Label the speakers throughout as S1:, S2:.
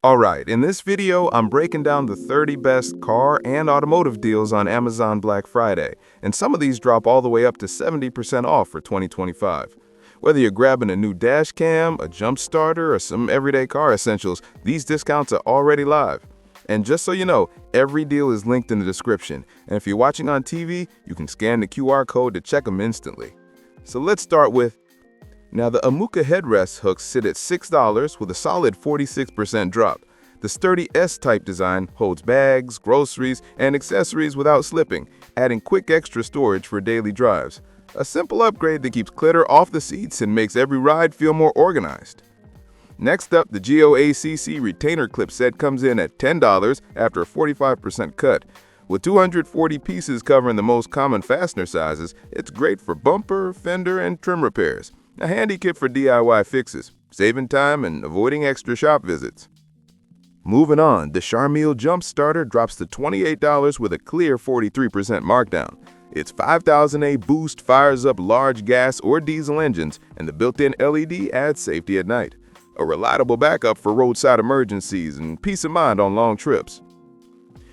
S1: Alright, in this video, I'm breaking down the 30 best car and automotive deals on Amazon Black Friday, and some of these drop all the way up to 70% off for 2025. Whether you're grabbing a new dash cam, a jump starter, or some everyday car essentials, these discounts are already live. And just so you know, every deal is linked in the description, and if you're watching on TV, you can scan the QR code to check them instantly. So let's start with Now, the Amuka headrest hooks sit at $6 with a solid 46% drop. The sturdy S-type design holds bags, groceries, and accessories without slipping, adding quick extra storage for daily drives. A simple upgrade that keeps clutter off the seats and makes every ride feel more organized. Next up, the GOACC retainer clip set comes in at $10 after a 45% cut. With 240 pieces covering the most common fastener sizes, it's great for bumper, fender, and trim repairs. A handy kit for DIY fixes, saving time and avoiding extra shop visits. Moving on, the Charmille Jump Starter drops to $28 with a clear 43% markdown. Its 5000A boost fires up large gas or diesel engines, and the built-in LED adds safety at night. A reliable backup for roadside emergencies and peace of mind on long trips.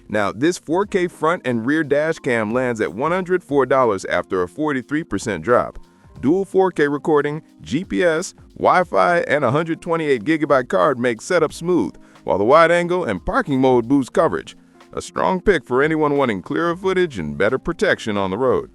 S1: Now, this 4K front and rear dash cam lands at $104 after a 43% drop. Dual 4K recording, GPS, Wi-Fi, and a 128GB card make setup smooth, while the wide angle and parking mode boost coverage. A strong pick for anyone wanting clearer footage and better protection on the road.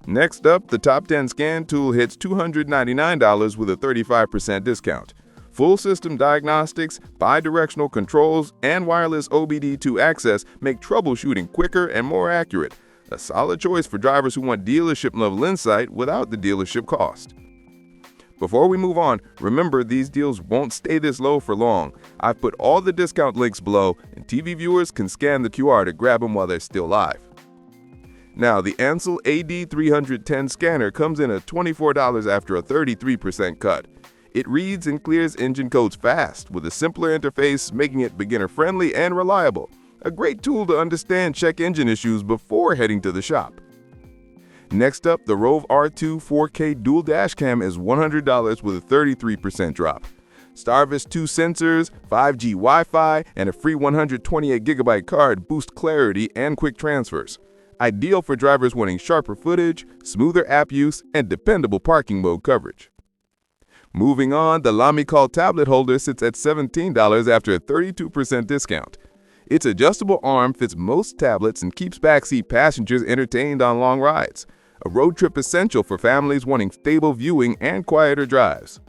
S1: Next up, the Top 10 scan tool hits $299 with a 35% discount. Full system diagnostics, bi-directional controls, and wireless OBD2 access make troubleshooting quicker and more accurate. A solid choice for drivers who want dealership-level insight without the dealership cost. Before we move on, remember these deals won't stay this low for long. I've put all the discount links below, and TV viewers can scan the QR to grab them while they're still live. Now, the Ansel AD310 scanner comes in at $24 after a 33% cut. It reads and clears engine codes fast, with a simpler interface making it beginner-friendly and reliable. A great tool to understand check engine issues before heading to the shop. Next up, the Rove R2 4K dual dash cam is $100 with a 33% drop. Starvis 2 sensors, 5G Wi-Fi, and a free 128GB card boost clarity and quick transfers. Ideal for drivers wanting sharper footage, smoother app use, and dependable parking mode coverage. Moving on, the Lamicall tablet holder sits at $17 after a 32% discount. Its adjustable arm fits most tablets and keeps backseat passengers entertained on long rides. A road trip essential for families wanting stable viewing and quieter drives.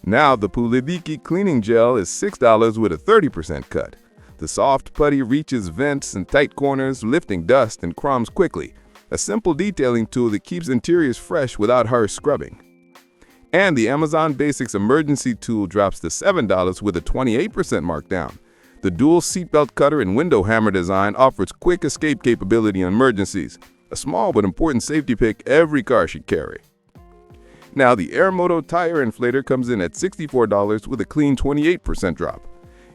S1: Now, the Pulidiki cleaning gel is $6 with a 30% cut. The soft putty reaches vents and tight corners, lifting dust and crumbs quickly. A simple detailing tool that keeps interiors fresh without harsh scrubbing. And the Amazon Basics emergency tool drops to $7 with a 28% markdown. The dual seatbelt cutter and window hammer design offers quick escape capability in emergencies. A small but important safety pick every car should carry. Now, the Airmoto tire inflator comes in at $64 with a clean 28% drop.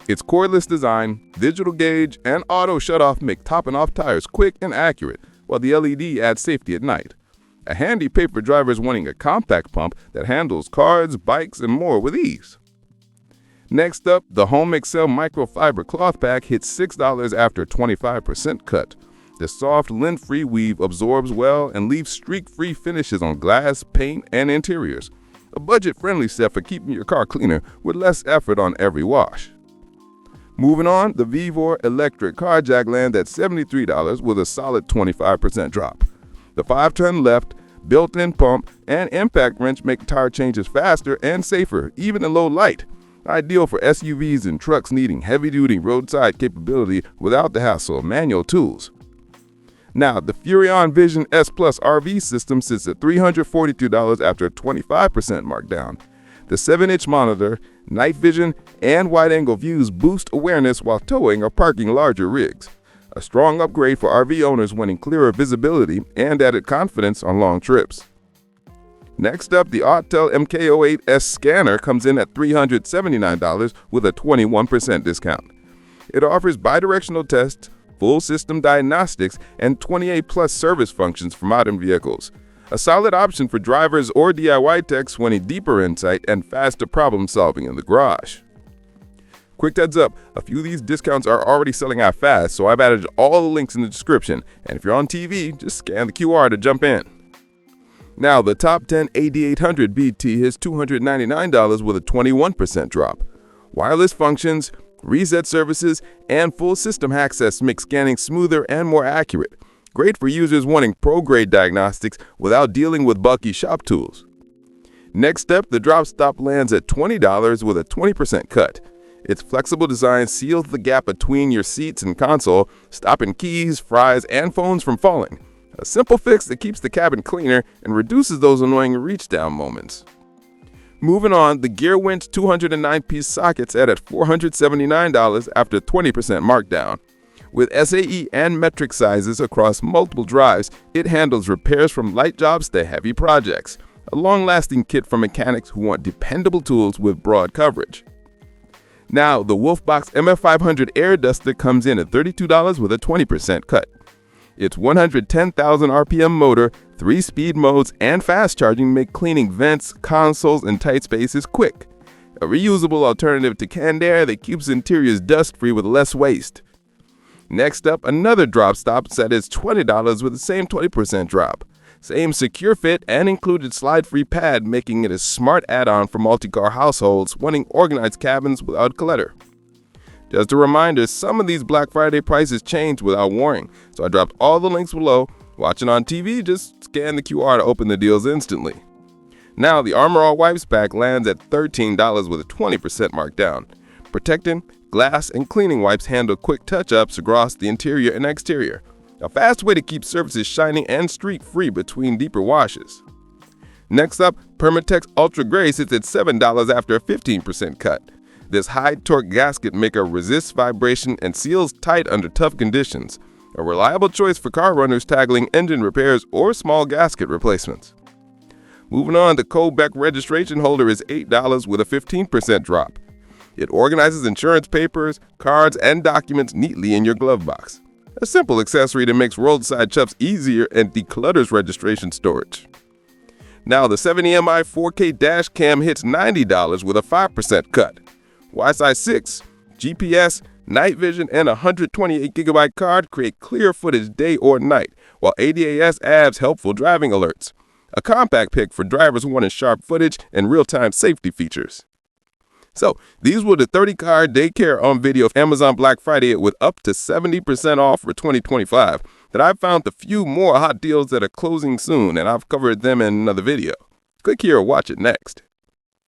S1: Its cordless design, digital gauge, and auto shutoff make topping off tires quick and accurate, while the LED adds safety at night. A handy pick for drivers wanting a compact pump that handles cars, bikes, and more with ease. Next up, the Home Excel microfiber cloth pack hits $6 after a 25% cut. The soft, lint-free weave absorbs well and leaves streak-free finishes on glass, paint, and interiors. A budget-friendly set for keeping your car cleaner with less effort on every wash. Moving on, the Vivor electric car jack lands at $73 with a solid 25% drop. The 5-ton left, built-in pump, and impact wrench make tire changes faster and safer, even in low light. Ideal for SUVs and trucks needing heavy-duty roadside capability without the hassle of manual tools. Now, the Furrion Vision S Plus RV system sits at $342 after a 25% markdown. The 7-inch monitor, night vision, and wide-angle views boost awareness while towing or parking larger rigs. A strong upgrade for RV owners wanting clearer visibility and added confidence on long trips. Next up, the Autel MK08S scanner comes in at $379 with a 21% discount. It offers bidirectional tests, full system diagnostics, and 28+ service functions for modern vehicles. A solid option for drivers or DIY techs wanting deeper insight and faster problem solving in the garage. Quick heads up, a few of these discounts are already selling out fast, so I've added all the links in the description, and if you're on TV, just scan the QR to jump in. Now, the top 10 AD800 BT hits $299 with a 21% drop. Wireless functions, reset services, and full system access make scanning smoother and more accurate. Great for users wanting pro-grade diagnostics without dealing with bulky shop tools. Next up, the drop stop lands at $20 with a 20% cut. Its flexible design seals the gap between your seats and console, stopping keys, fries, and phones from falling. A simple fix that keeps the cabin cleaner and reduces those annoying reach-down moments. Moving on, the GearWinch 209-piece socket's at $479 after 20% markdown. With SAE and metric sizes across multiple drives, it handles repairs from light jobs to heavy projects. A long-lasting kit for mechanics who want dependable tools with broad coverage. Now, the Wolfbox MF500 Air Duster comes in at $32 with a 20% cut. Its 110,000 RPM motor, 3-speed modes, and fast charging make cleaning vents, consoles, and tight spaces quick. A reusable alternative to canned air that keeps interiors dust-free with less waste. Next up, another drop stop set is $20 with the same 20% drop. Same secure fit and included slide-free pad, making it a smart add-on for multi-car households wanting organized cabins without clutter. Just a reminder, some of these Black Friday prices change without warning, so I dropped all the links below. Watching on TV, just scan the QR to open the deals instantly. Now, the Armor All Wipes pack lands at $13 with a 20% markdown. Protecting, glass, and cleaning wipes handle quick touch-ups across the interior and exterior. A fast way to keep surfaces shiny and streak-free between deeper washes. Next up, Permatex Ultra Gray sits at $7 after a 15% cut. This high-torque gasket maker resists vibration and seals tight under tough conditions. A reliable choice for car runners tackling engine repairs or small gasket replacements. Moving on, the Kobeck registration holder is $8 with a 15% drop. It organizes insurance papers, cards, and documents neatly in your glove box. A simple accessory that makes roadside chuffs easier and declutters registration storage. Now, the 70Mi 4K dash cam hits $90 with a 5% cut. Wi-Fi 6, GPS, night vision, and a 128GB card create clear footage day or night, while ADAS adds helpful driving alerts. A compact pick for drivers wanting sharp footage and real-time safety features. So, these were the 30-car daycare on video of Amazon Black Friday with up to 70% off for 2025. That I've found a few more hot deals that are closing soon, and I've covered them in another video. Click here or watch it next.